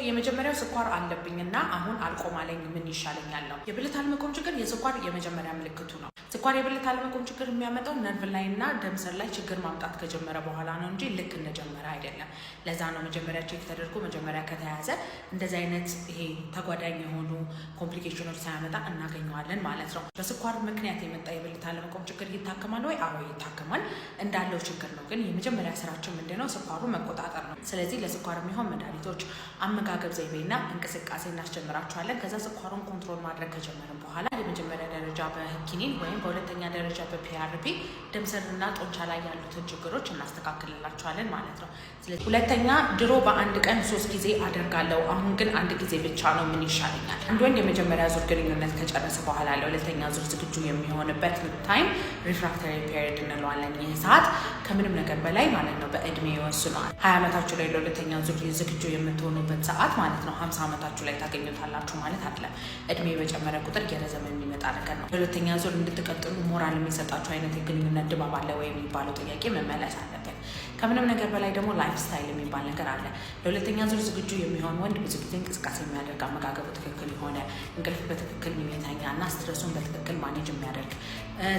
የመጀመሪያው ስኳር አለብኝና አሁን አልቆማለኝ ምን ይሻለኛል ነው። የብልት አለመቆም ችግር የስኳር የመጀመሪያ ምልክቱ ነው። ስኳር የብልት አለመቆም ችግር የሚያመጣው ነርቭ ላይና ደም ስር ላይ ችግር ማምጣት ከጀመረ በኋላ ነው እንጂ ልክ እንደጀመረ አይደለም። ለዛ ነው መጀመሪያ ቼክ ተደርጎ መጀመሪያ ከተያዘ እንደዚህ አይነት ይሄ ተጓዳኝ የሆኑ ኮምፕሊኬሽኖች ሳያመጣ እናገኘዋለን ማለት ነው። በስኳር ምክንያት የመጣ የብልት አለመቆም ችግር ይታከማል ወይ? አዎ ይታከማል። እንዳለው ችግር ነው። ግን የመጀመሪያ ስራችን ምንድነው? ስኳሩ መቆጣጠር ነው። ስለዚህ ለስኳር የሚሆን መድኃኒቶች አመጋገብ ዘይቤና እንቅስቃሴ እናስጀምራቸዋለን። ከዛ ስኳሩን ኮንትሮል ማድረግ ከጀመርን በኋላ የመጀመሪያ ደረጃ በኪኒን ወይም በሁለተኛ ደረጃ በፒአርፒ ደም ስርና ጡንቻ ላይ ያሉትን ችግሮች እናስተካክልላቸዋለን ማለት ነው። ስለዚህ ሁለተኛ ድሮ በአንድ ቀን 3 ጊዜ አደርጋለሁ፣ አሁን ግን 1 ጊዜ ብቻ ነው። ምን ይሻለኛል? አንድ ወንድ የመጀመሪያ ዙር ግንኙነት ከጨረሰ በኋላ ለሁለተኛ ዙር ዝግጁ የሚሆንበት ታይም ሪፍራክተሪ ፔሪድ እንለዋለን። ይህ ሰዓት ከምንም ነገር በላይ ማለት ነው በእድሜ ይወስነዋል። 20 ዓመታችሁ ላይ ለሁለተኛ ዙር ዝግጁ የምትሆኑበት ሰዓት ማለት ነው 50 ዓመታችሁ ላይ ታገኙታላችሁ ማለት አይደለም። እድሜ በጨመረ ቁጥር እየረዘመ የሚመጣ ነገር ነው። ለሁለተኛ ዙር እንድትቀጥሉ ሞራል የሚሰጣችሁ አይነት የግንኙነት ድባብ አለ ወይ የሚባለው ጥያቄ መመለስ አለበት። ከምንም ነገር በላይ ደግሞ ላይፍ ስታይል የሚባል ነገር አለ። ለሁለተኛ ዙር ዝግጁ የሚሆን ወንድ ብዙ ጊዜ እንቅስቃሴ የሚያደርግ፣ አመጋገቡ ትክክል የሆነ፣ እንቅልፍ በትክክል የሚተኛ እና ስትረሱን በትክክል ማኔጅ የሚያደርግ፣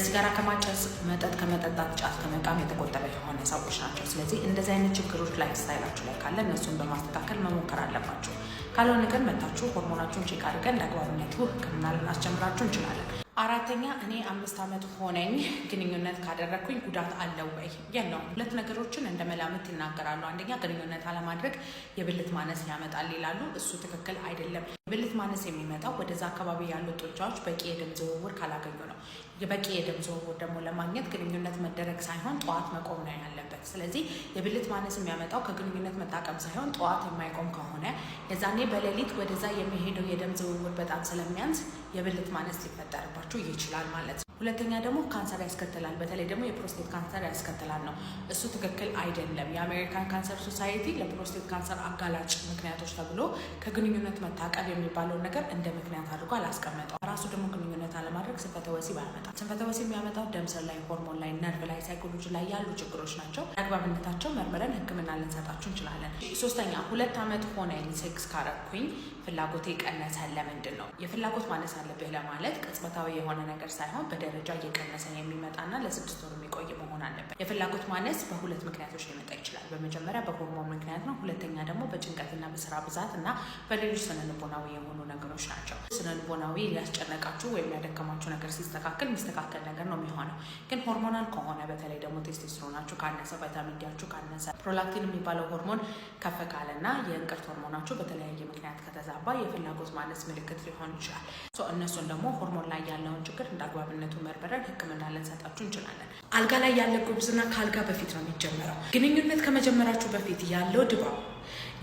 ሲጋራ ከማጨስ መጠጥ ከመጠጣት ጫት ከመቃም የተቆጠበ የሆነ ሰዎች ናቸው። ስለዚህ እንደዚህ አይነት ችግሮች ላይፍ ስታይላችሁ ላይ ካለ እነሱን በማስተካከል መሞከር አለባችሁ። ካልሆነ ግን መታችሁ ሆርሞናችሁን ቼክ አድርገን እንደ አግባብነቱ ሕክምና ልናስጀምራችሁ እንችላለን። አራተኛ እኔ 5 ዓመት ሆነኝ ግንኙነት ካደረግኩኝ ጉዳት አለው ወይ? የለውም። 2 ነገሮችን እንደ መላምት ይናገራሉ። አንደኛ ግንኙነት አለማድረግ የብልት ማነስ ያመጣል ይላሉ። እሱ ትክክል አይደለም። የብልት ማነስ የሚመጣው ወደዛ አካባቢ ያሉ ጡንቻዎች በቂ የደም ዝውውር ካላገኙ ነው። የበቂ የደም ዝውውር ደግሞ ለማግኘት ግንኙነት መደረግ ሳይሆን ጠዋት መቆም ነው ያለበት። ስለዚህ የብልት ማነስ የሚያመጣው ከግንኙነት መጣቀም ሳይሆን ጠዋት የማይቆም ከሆነ የዛኔ በሌሊት ወደዛ የሚሄደው የደም ዝውውር በጣም ስለሚያንስ የብልት ማነስ ሊፈጠርባችሁ ይችላል ማለት ነው። ሁለተኛ ደግሞ ካንሰር ያስከትላል። በተለይ ደግሞ የፕሮስቴት ካንሰር ያስከትላል ነው። እሱ ትክክል አይደለም። የአሜሪካን ካንሰር ሶሳይቲ ለፕሮስቴት ካንሰር አጋላጭ ምክንያቶች ተብሎ ከግንኙነት መታቀብ የሚባለውን ነገር እንደ ምክንያት አድርጎ አላስቀመጠው። ራሱ ደግሞ ግንኙነት አለማድረግ ስንፈተ ወሲብ ያመጣል። ስንፈተ ወሲብ የሚያመጣው ደም ስር ላይ፣ ሆርሞን ላይ፣ ነርቭ ላይ፣ ሳይኮሎጂ ላይ ያሉ ችግሮች ናቸው። አግባብነታቸው መርምረን ሕክምና ልንሰጣችሁ እንችላለን። ሶስተኛ 2 ዓመት ሆነኝ ሴክስ ካረኩኝ ፍላጎቴ ቀነሰ። ለምንድን ነው? የፍላጎት ማነስ አለብህ ለማለት ቅጽበታዊ የሆነ ነገር ሳይሆን በደረጃ እየቀነሰ የሚመጣና ለ6 ወር የሚቆይ መሆን አለበት። የፍላጎት ማነስ በ2 ምክንያቶች ሊመጣ ይችላል። በመጀመሪያ በሆርሞን ምክንያት ነው። ሁለተኛ ደግሞ በጭንቀትና በስራ ብዛት እና በሌሎች ስነልቦናዊ የሆኑ ነገሮች ናቸው። ስነልቦናዊ ሊያስጨነቃችሁ ወይም ያደከማችሁ ነገር ሲስተካከል የሚስተካከል ነገር ነው የሚሆነው። ግን ሆርሞናል ከሆነ በተለይ ደግሞ ቴስቶስትሮናችሁ ካነሰ፣ ቫይታሚን ዲያችሁ ካነሰ፣ ፕሮላክቲን የሚባለው ሆርሞን ከፍ ካለና የእንቅርት ሆርሞናችሁ በተለያየ ምክንያት ከተዛባ የፍላጎት ማነስ ምልክት ሊሆን ይችላል። እነሱን ደግሞ ሆርሞን ላይ ያለውን ችግር እንደ አግባብነቱ መርምረን ሕክምና ልንሰጣችሁ እንችላለን። አልጋ ላይ ያለ ጉብዝና ከአልጋ በፊት ነው የሚጀምረው። ግንኙነት ከመጀመራችሁ በፊት ያለው ድባብ፣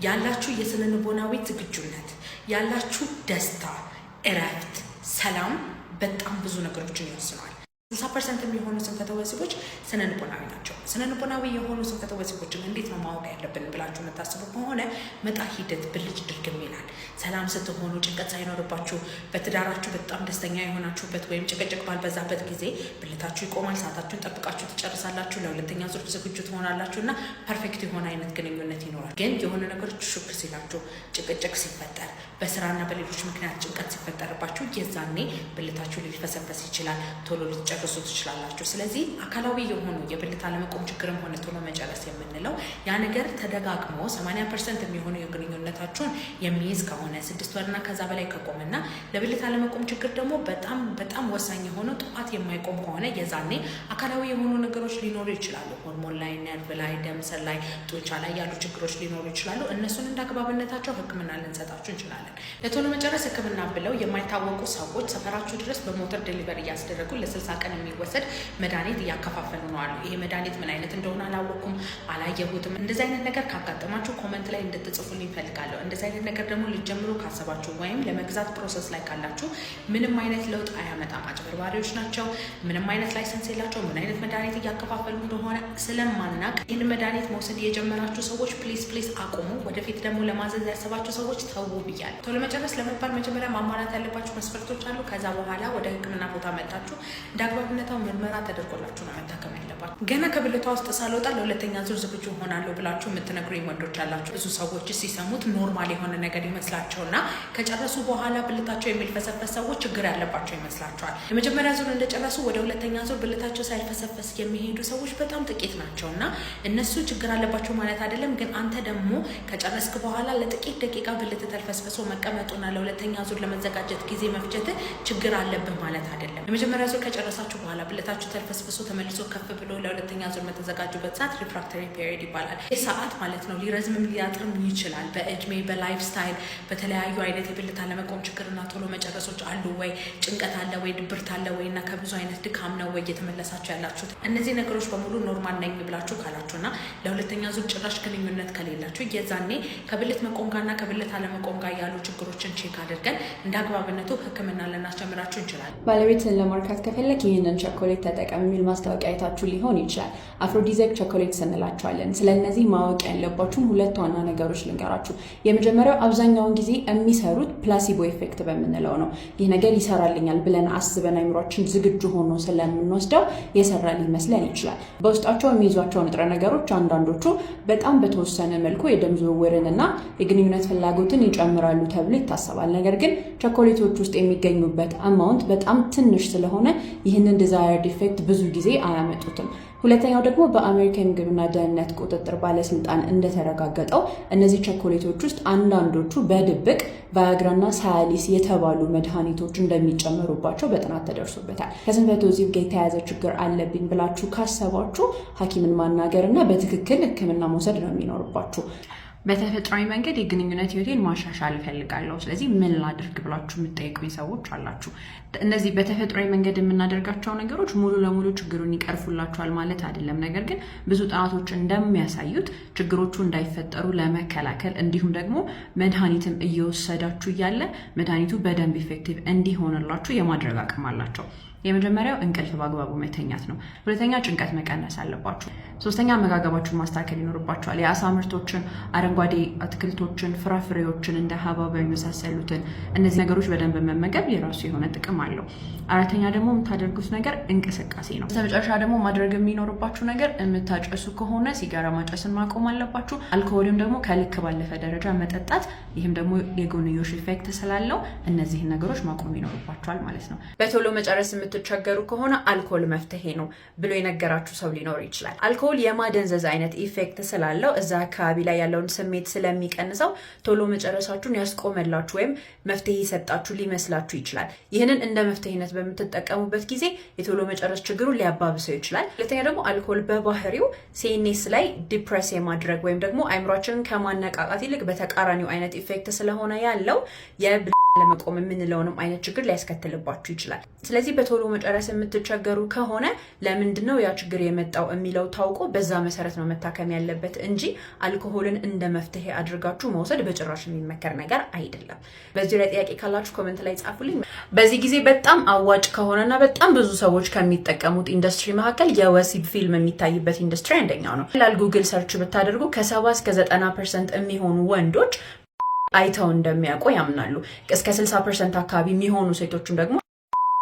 ያላችሁ የስነ ልቦናዊ ዝግጁነት፣ ያላችሁ ደስታ፣ እረፍት፣ ሰላም በጣም ብዙ ነገሮችን ይወስነዋል። 60% የሚሆኑ ስንፈተ ወሲቦች ስነ ልቦናዊ ናቸው። ስነ ልቦናዊ የሆኑ ስንፈተ ወሲቦችን እንዴት ነው ማወቅ ያለብን ብላችሁ የምታስቡ ከሆነ መጣ ሂደት ብልጭ ድርግም ይላል። ሰላም ስትሆኑ፣ ጭንቀት ሳይኖርባችሁ፣ በትዳራችሁ በጣም ደስተኛ የሆናችሁበት ወይም ጭቅጭቅ ባልበዛበት ጊዜ ብልታችሁ ይቆማል። ሰዓታችሁን ጠብቃችሁ ትጨርሳላችሁ። ለሁለተኛ ዙር ዝግጁ ትሆናላችሁ እና ፐርፌክት የሆነ አይነት ግንኙነት ይኖራል። ግን የሆነ ነገሮች ሹክ ሲላችሁ፣ ጭቅጭቅ ሲፈጠር፣ በስራና በሌሎች ምክንያት ጭንቀት ሲፈጠርባችሁ የዛኔ ብልታችሁ ሊፈሰፈስ ይችላል። ቶሎ ልትጨርሱ ትችላላችሁ። ስለዚህ አካላዊ የሆኑ የብልት አለመቆም ችግርም ሆነ ቶሎ መጨረስ የምንለው ያ ነገር ተደጋግሞ 80% የሚሆኑ የግንኙነታችሁን የሚይዝ ከሆነ 6 ወርና ከዛ በላይ ከቆመና ለብልት አለመቆም ችግር ደግሞ በጣም በጣም ወሳኝ የሆነ ጠዋት የማይቆም ከሆነ የዛኔ አካላዊ የሆኑ ነገሮች ሊኖሩ ይችላሉ። ሆርሞን ላይ፣ ነርቭ ላይ፣ ደም ስር ላይ፣ ጡንቻ ላይ ያሉ ችግሮች ሊኖሩ ይችላሉ። እነሱን እንደ አግባብነታቸው ሕክምና ልንሰጣችሁ እንችላለን። ለቶሎ መጨረስ ሕክምና ብለው የማይታወቁ ሰዎች ሰፈራችሁ ድረስ በሞተር ዴሊቨሪ እያስደረጉ ለ60 ቀን የሚወሰድ መድኃኒት እያከፋፈሉ ነው አሉ። ይሄ መድኃኒት ምን አይነት እንደሆነ አላወኩም፣ አላየሁትም። እንደዚህ አይነት ነገር ካጋጠማችሁ ኮመንት ላይ እንድትጽፉልኝ እፈልጋለሁ። እንደዚህ አይነት ነገር ደግሞ ልጀምሩ ካሰባችሁ ወይም ለመግዛት ፕሮሰስ ላይ ካላችሁ ምንም አይነት ለውጥ አያመጣም፣ አጭበርባሪዎች ናቸው፣ ምንም አይነት ላይሰንስ የላቸው፣ ምን አይነት መድኃኒት እያከፋፈሉ እንደሆነ ስለማናቅ ይህን መድኃኒት መውሰድ የጀመራችሁ ሰዎች ፕሊዝ አቁሙ። ወደፊት ደግሞ ለማዘዝ ያሰባችሁ ሰዎች ተው ብያለሁ። ቶሎ መጨረስ ለመባል መጀመሪያ ማሟላት ያለባችሁ መስፈርቶች አሉ። ከዛ በኋላ ወደ ሕክምና ቦታ መጣችሁ አግባብነታው ምርመራ ተደርጎላችሁ ነው መታከም ያለባችሁ። ገና ከብልቷ ውስጥ ሳልወጣ ለሁለተኛ ዙር ዝግጁ ሆናለሁ ብላችሁ የምትነግሩኝ ወንዶች አላችሁ። ብዙ ሰዎች ሲሰሙት ኖርማል የሆነ ነገር ይመስላቸውና ከጨረሱ በኋላ ብልታቸው የሚልፈሰፈስ ሰዎች ችግር ያለባቸው ይመስላቸዋል። የመጀመሪያ ዙር እንደጨረሱ ወደ ሁለተኛ ዙር ብልታቸው ሳይልፈሰፈስ የሚሄዱ ሰዎች በጣም ጥቂት ናቸውና እነሱ ችግር አለባቸው ማለት አይደለም። ግን አንተ ደግሞ ከጨረስክ በኋላ ለጥቂት ደቂቃ ብልት ተልፈስፈሶ መቀመጡና ለሁለተኛ ዙር ለመዘጋጀት ጊዜ መፍጀት ችግር አለብህ ማለት አይደለም። የመጀመሪያ ዙር ከጨረሳችሁ በኋላ ብልታችሁ ተልፈስፍሶ ተመልሶ ከፍ ብሎ ለሁለተኛ ዙር የምትዘጋጁበት ሰዓት ሪፍራክተሪ ፔሪድ ይባላል። ይህ ሰዓት ማለት ነው ሊረዝምም ሊያጥርም ይችላል። በእድሜ በላይፍ ስታይል በተለያዩ አይነት የብልት አለመቆም ችግርና ቶሎ መጨረሶች አሉ ወይ፣ ጭንቀት አለ ወይ፣ ድብርት አለ ወይ እና ከብዙ አይነት ድካም ነው ወይ እየተመለሳችሁ ያላችሁት። እነዚህ ነገሮች በሙሉ ኖርማል ነኝ ብላችሁ ካላችሁና ለሁለተኛ ዙር ጭራሽ ግንኙነት ከሌላችሁ የዛኔ ከብልት መቆም ጋርና ከብልት አለመቆም ጋር ያሉ ችግሮችን ቼክ አድርገን እንደ አግባብነቱ ሕክምና ልናስጀምራችሁ እንችላለን። ባለቤትን ለማርካት ከፈለክ ይህንን ቸኮሌት ተጠቀም የሚል ማስታወቂያ አይታችሁ ሊሆን ይችላል። አፍሮዲዚያክ ቸኮሌት እንላቸዋለን። ስለነዚህ ማወቅ ያለባችሁን ሁለት ዋና ነገሮች ልንገራችሁ። የመጀመሪያው አብዛኛውን ጊዜ የሚሰሩት ፕላሲቦ ኢፌክት በምንለው ነው። ይህ ነገር ይሰራልኛል ብለን አስበን አይምሯችን ዝግጁ ሆኖ ስለምንወስደው የሰራ ሊመስለን ይችላል። በውስጣቸው የሚይዟቸው ንጥረ ነገሮች አንዳንዶቹ በጣም በተወሰነ መልኩ የደም ዝውውርንና የግንኙነት ፍላጎትን ይጨምራሉ ተብሎ ይታሰባል። ነገር ግን ቸኮሌቶች ውስጥ የሚገኙበት አማውንት በጣም ትንሽ ስለሆነ ይህንን ዲዛየርድ ኢፌክት ብዙ ጊዜ አያመጡትም። ሁለተኛው ደግሞ በአሜሪካ የምግብና ደህንነት ቁጥጥር ባለስልጣን እንደተረጋገጠው እነዚህ ቸኮሌቶች ውስጥ አንዳንዶቹ በድብቅ ቫያግራና ሳያሊስ የተባሉ መድኃኒቶች እንደሚጨመሩባቸው በጥናት ተደርሶበታል። ከስንፈተ ወሲብ ጋር የተያያዘ ችግር አለብኝ ብላችሁ ካሰባችሁ ሐኪምን ማናገርና በትክክል ሕክምና መውሰድ ነው የሚኖርባችሁ። በተፈጥሯዊ መንገድ የግንኙነት ህይወቴን ማሻሻል እፈልጋለሁ፣ ስለዚህ ምን ላድርግ ብላችሁ የምትጠይቁኝ ሰዎች አላችሁ። እነዚህ በተፈጥሯዊ መንገድ የምናደርጋቸው ነገሮች ሙሉ ለሙሉ ችግሩን ይቀርፉላችኋል ማለት አይደለም። ነገር ግን ብዙ ጥናቶች እንደሚያሳዩት ችግሮቹ እንዳይፈጠሩ ለመከላከል እንዲሁም ደግሞ መድኃኒትም እየወሰዳችሁ እያለ መድኃኒቱ በደንብ ኢፌክቲቭ እንዲሆንላችሁ የማድረግ አቅም አላቸው። የመጀመሪያው እንቅልፍ በአግባቡ መተኛት ነው። ሁለተኛ ጭንቀት መቀነስ አለባችሁ። ሶስተኛ አመጋገባችሁን ማስተካከል ይኖርባችኋል። የአሳ ምርቶችን፣ አረንጓዴ አትክልቶችን፣ ፍራፍሬዎችን እንደ ሀባብ የመሳሰሉትን እነዚህ ነገሮች በደንብ መመገብ የራሱ የሆነ ጥቅም አለው። አራተኛ ደግሞ የምታደርጉት ነገር እንቅስቃሴ ነው። በመጨረሻ ደግሞ ማድረግ የሚኖርባችሁ ነገር የምታጨሱ ከሆነ ሲጋራ ማጨስን ማቆም አለባችሁ። አልኮሆልም ደግሞ ከልክ ባለፈ ደረጃ መጠጣት፣ ይህም ደግሞ የጎንዮሽ ኢፌክት ስላለው እነዚህን ነገሮች ማቆም ይኖርባችኋል ማለት ነው። በቶሎ መጨረስ የምትቸገሩ ከሆነ አልኮል መፍትሄ ነው ብሎ የነገራችሁ ሰው ሊኖር ይችላል። አልኮል የማደንዘዝ አይነት ኢፌክት ስላለው እዛ አካባቢ ላይ ያለውን ስሜት ስለሚቀንሰው ቶሎ መጨረሳችሁን ያስቆመላችሁ ወይም መፍትሄ ይሰጣችሁ ሊመስላችሁ ይችላል። ይህንን እንደ መፍትሄነት በምትጠቀሙበት ጊዜ የቶሎ መጨረስ ችግሩን ሊያባብሰው ይችላል። ሁለተኛ ደግሞ አልኮል በባህሪው ሲኤንኤስ ላይ ዲፕረስ የማድረግ ወይም ደግሞ አይምሯችንን ከማነቃቃት ይልቅ በተቃራኒው አይነት ኢፌክት ስለሆነ ያለው ለመቆም የምንለውንም አይነት ችግር ሊያስከትልባችሁ ይችላል። ስለዚህ በቶሎ መጨረስ የምትቸገሩ ከሆነ ለምንድነው ያ ችግር የመጣው የሚለው ታውቆ በዛ መሰረት ነው መታከም ያለበት እንጂ አልኮሆልን እንደ መፍትሄ አድርጋችሁ መውሰድ በጭራሽ የሚመከር ነገር አይደለም። በዚህ ላይ ጥያቄ ካላችሁ ኮሜንት ላይ ጻፉልኝ። በዚህ ጊዜ በጣም አዋጭ ከሆነና በጣም ብዙ ሰዎች ከሚጠቀሙት ኢንዱስትሪ መካከል የወሲብ ፊልም የሚታይበት ኢንዱስትሪ አንደኛው ነው። ጉግል ሰርች ብታደርጉ ከ70 እስከ 90% የሚሆኑ ወንዶች አይተው እንደሚያውቁ ያምናሉ። እስከ 60% አካባቢ የሚሆኑ ሴቶችም ደግሞ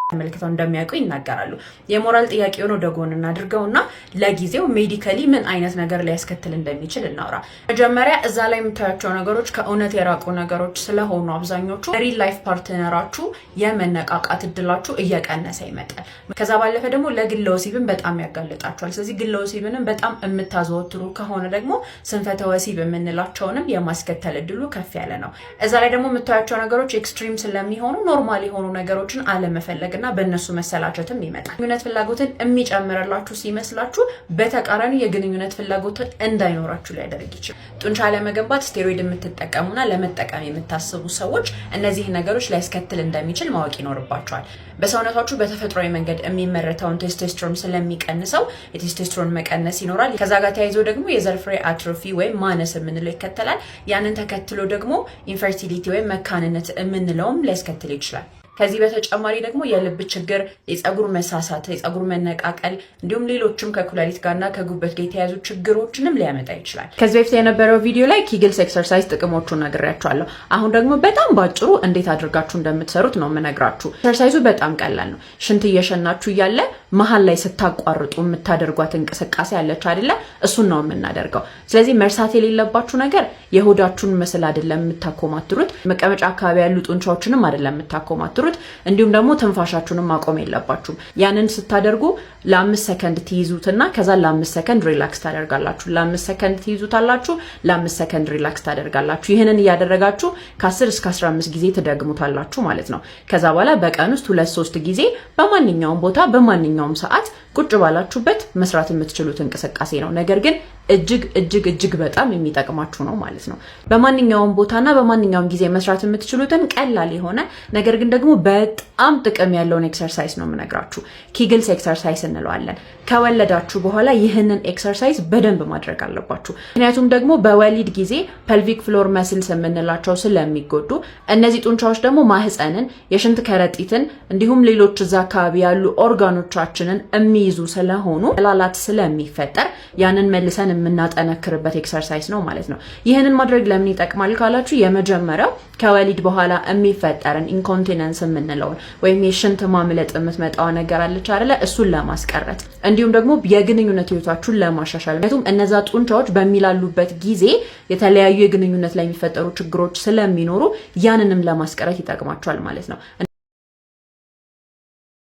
ተመልክተው እንደሚያውቁ ይናገራሉ። የሞራል ጥያቄ ሆኖ ደጎን እናድርገውና ለጊዜው ሜዲካሊ ምን አይነት ነገር ሊያስከትል እንደሚችል እናውራ። መጀመሪያ እዛ ላይ የምታያቸው ነገሮች ከእውነት የራቁ ነገሮች ስለሆኑ አብዛኞቹ ሪል ላይፍ ፓርትነራችሁ የመነቃቃት እድላችሁ እየቀነሰ ይመጣል። ከዛ ባለፈ ደግሞ ለግለ ወሲብን በጣም ያጋልጣችኋል። ስለዚህ ግለ ወሲብንም በጣም የምታዘወትሩ ከሆነ ደግሞ ስንፈተ ወሲብ የምንላቸውንም የማስከተል እድሉ ከፍ ያለ ነው። እዛ ላይ ደግሞ የምታያቸው ነገሮች ኤክስትሪም ስለሚሆኑ ኖርማል የሆኑ ነገሮችን አለመፈለግ እና በእነሱ መሰላቸትም ይመጣል። ግንኙነት ፍላጎትን የሚጨምርላችሁ ሲመስላችሁ በተቃራኒ የግንኙነት ፍላጎትን እንዳይኖራችሁ ሊያደርግ ይችላል። ጡንቻ ለመገንባት ስቴሮይድ የምትጠቀሙና ለመጠቀም የምታስቡ ሰዎች እነዚህ ነገሮች ሊያስከትል እንደሚችል ማወቅ ይኖርባቸዋል። በሰውነታችሁ በተፈጥሯዊ መንገድ የሚመረተውን ቴስቶስትሮን ስለሚቀንሰው የቴስቶስትሮን መቀነስ ይኖራል። ከዛ ጋር ተያይዞ ደግሞ የዘር ፍሬ አትሮፊ ወይም ማነስ የምንለው ይከተላል። ያንን ተከትሎ ደግሞ ኢንፈርቲሊቲ ወይም መካንነት የምንለውም ሊያስከትል ይችላል። ከዚህ በተጨማሪ ደግሞ የልብ ችግር፣ የፀጉር መሳሳት፣ የፀጉር መነቃቀል እንዲሁም ሌሎችም ከኩላሊት ጋርና ከጉበት ጋር የተያዙ ችግሮችንም ሊያመጣ ይችላል። ከዚህ በፊት የነበረው ቪዲዮ ላይ ኪግልስ ኤክሰርሳይዝ ጥቅሞቹን ነግሬያችኋለሁ። አሁን ደግሞ በጣም ባጭሩ እንዴት አድርጋችሁ እንደምትሰሩት ነው የምነግራችሁ። ኤክሰርሳይዙ በጣም ቀላል ነው። ሽንት እየሸናችሁ እያለ መሀል ላይ ስታቋርጡ የምታደርጓት እንቅስቃሴ አለች አይደለ? እሱን ነው የምናደርገው። ስለዚህ መርሳት የሌለባችሁ ነገር የሆዳችሁን ምስል አይደለም የምታኮማትሩት፣ መቀመጫ አካባቢ ያሉ ጡንቻዎችንም አይደለም የምታኮማትሩት፣ እንዲሁም ደግሞ ትንፋሻችሁንም ማቆም የለባችሁም። ያንን ስታደርጉ ለ5 ሰከንድ ትይዙትና ከዛ ለ5 ሰከንድ ሪላክስ ታደርጋላችሁ። ለ5 ሰከንድ ትይዙታላችሁ፣ ለ5 ሰከንድ ሪላክስ ታደርጋላችሁ። ይህንን እያደረጋችሁ ከ10 እስከ 15 ጊዜ ትደግሙታላችሁ ማለት ነው። ከዛ በኋላ በቀን ውስጥ 2-3 ጊዜ በማንኛውም ቦታ በማንኛውም ሰዓት ቁጭ ባላችሁበት መስራት የምትችሉት እንቅስቃሴ ነው። ነገር ግን እጅግ በጣም የሚጠቅማችሁ ነው ማለት ነው። በማንኛውም ቦታና በማንኛውም ጊዜ መስራት የምትችሉትን ቀላል የሆነ ነገር ግን ደግሞ በጣም ጥቅም ያለውን ኤክሰርሳይዝ ነው የምነግራችሁ። ኪግልስ ኤክሰርሳይዝ እንለዋለን። ከወለዳችሁ በኋላ ይህንን ኤክሰርሳይዝ በደንብ ማድረግ አለባችሁ። ምክንያቱም ደግሞ በወሊድ ጊዜ ፐልቪክ ፍሎር መስልስ የምንላቸው ስለሚጎዱ እነዚህ ጡንቻዎች ደግሞ ማህፀንን፣ የሽንት ከረጢትን እንዲሁም ሌሎች እዛ አካባቢ ያሉ ኦርጋኖቻችንን የሚይዙ ስለሆኑ ላላት ስለሚፈጠር ያንን መልሰን የምናጠነክርበት ኤክሰርሳይዝ ነው ማለት ነው። ይህንን ማድረግ ለምን ይጠቅማል ካላችሁ የመጀመሪያው ከወሊድ በኋላ የሚፈጠርን ኢንኮንቲነንስ የምንለውን ወይም የሽንት ማምለጥ የምትመጣው ነገር አለች አይደለ? እሱን ለማስቀረት እንዲሁም ደግሞ የግንኙነት ህይወታችሁን ለማሻሻል። ምክንያቱም እነዛ ጡንቻዎች በሚላሉበት ጊዜ የተለያዩ የግንኙነት ላይ የሚፈጠሩ ችግሮች ስለሚኖሩ ያንንም ለማስቀረት ይጠቅማቸዋል ማለት ነው።